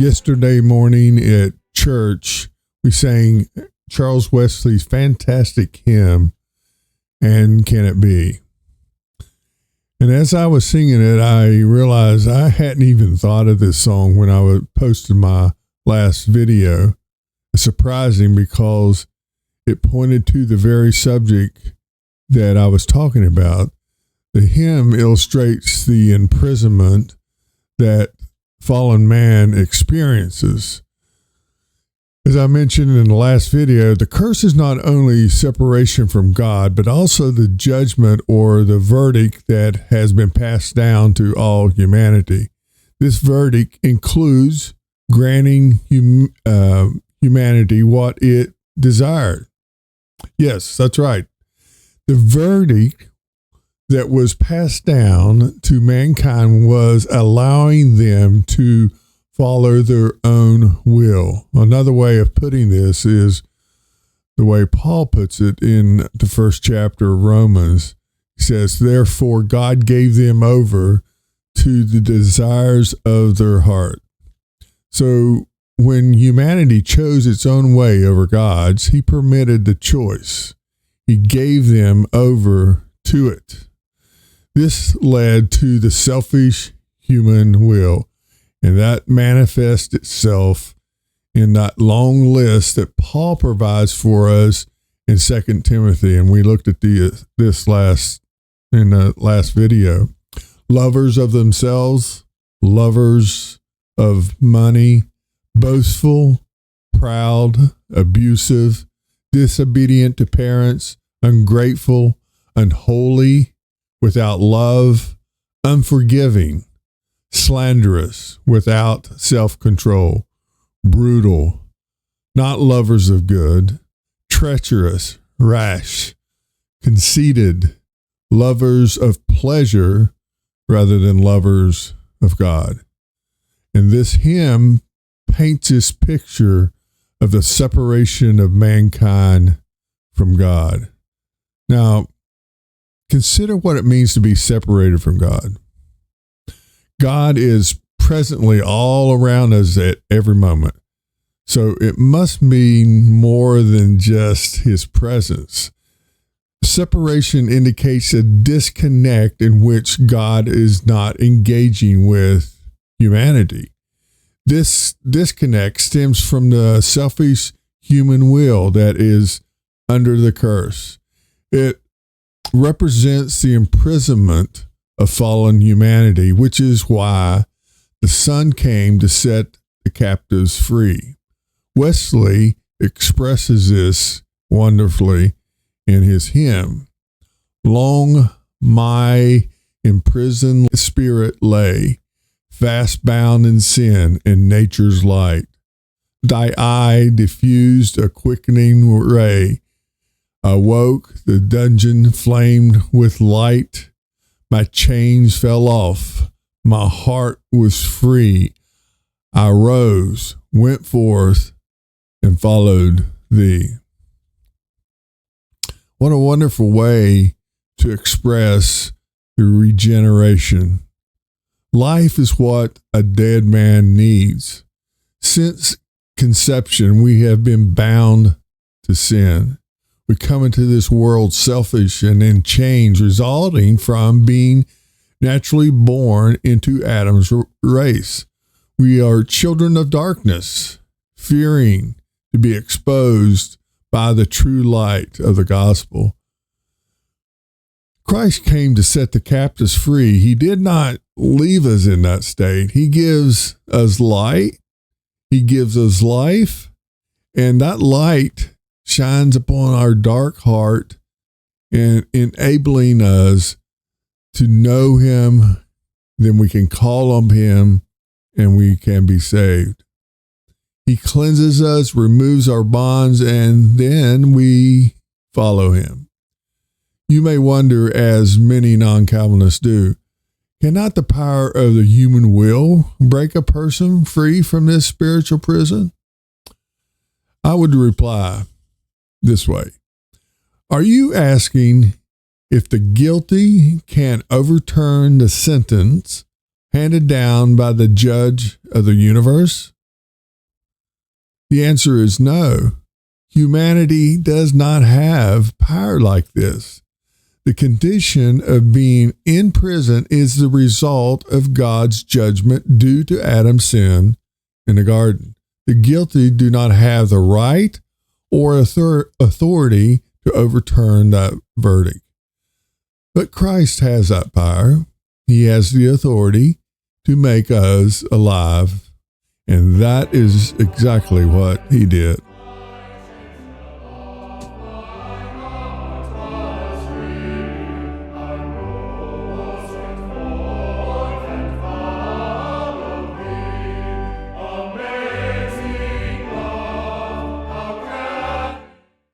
Yesterday morning at church, we sang Charles Wesley's fantastic hymn, "And Can It Be?" And as I was singing it, I realized I hadn't even thought of this song when I posted my last video. It's surprising because it pointed to the very subject that I was talking about. The hymn illustrates the imprisonment that fallen man experiences. As I mentioned in the last video, the curse is not only separation from God, but also the judgment or the verdict that has been passed down to all humanity. This verdict includes granting humanity what it desired. Yes, that's right. The verdict that was passed down to mankind was allowing them to follow their own will. Another way of putting this is the way Paul puts it in the first chapter of Romans. He says, "Therefore God gave them over to the desires of their heart." So when humanity chose its own way over God's, he permitted the choice. He gave them over to it. This led to the selfish human will, and that manifests itself in that long list that Paul provides for us in 2 Timothy, and we looked at this in the last video. Lovers of themselves, lovers of money, boastful, proud, abusive, disobedient to parents, ungrateful, unholy, without love, unforgiving, slanderous, without self-control, brutal, not lovers of good, treacherous, rash, conceited, lovers of pleasure rather than lovers of God. And this hymn paints this picture of the separation of mankind from God. Now, consider what it means to be separated from God. God is presently all around us at every moment. So it must mean more than just his presence. Separation indicates a disconnect in which God is not engaging with humanity. This disconnect stems from the selfish human will that is under the curse. It represents the imprisonment of fallen humanity, which is why the Son came to set the captives free. Wesley expresses this wonderfully in his hymn. "Long my imprisoned spirit lay, fast bound in sin and nature's light. Thy eye diffused a quickening ray. Awoke, the dungeon flamed with light. My chains fell off, my heart was free. I rose, went forth, and followed thee." What a wonderful way to express the regeneration. Life is what a dead man needs. Since conception, we have been bound to sin. We come into this world selfish and in chains, resulting from being naturally born into Adam's race. We are children of darkness, fearing to be exposed by the true light of the gospel. Christ came to set the captives free. He did not leave us in that state. He gives us light. He gives us life, and that light shines upon our dark heart and enabling us to know him. Then we can call on him and we can be saved. He cleanses us, removes our bonds, and then we follow him. You may wonder, as many non-Calvinists do, cannot the power of the human will break a person free from this spiritual prison? I would reply this way. Are you asking if the guilty can overturn the sentence handed down by the judge of the universe? The answer is no. Humanity does not have power like this. The condition of being in prison is the result of God's judgment due to Adam's sin in the garden. The guilty do not have the right or authority to overturn that verdict. But Christ has that power. He has the authority to make us alive. And that is exactly what he did.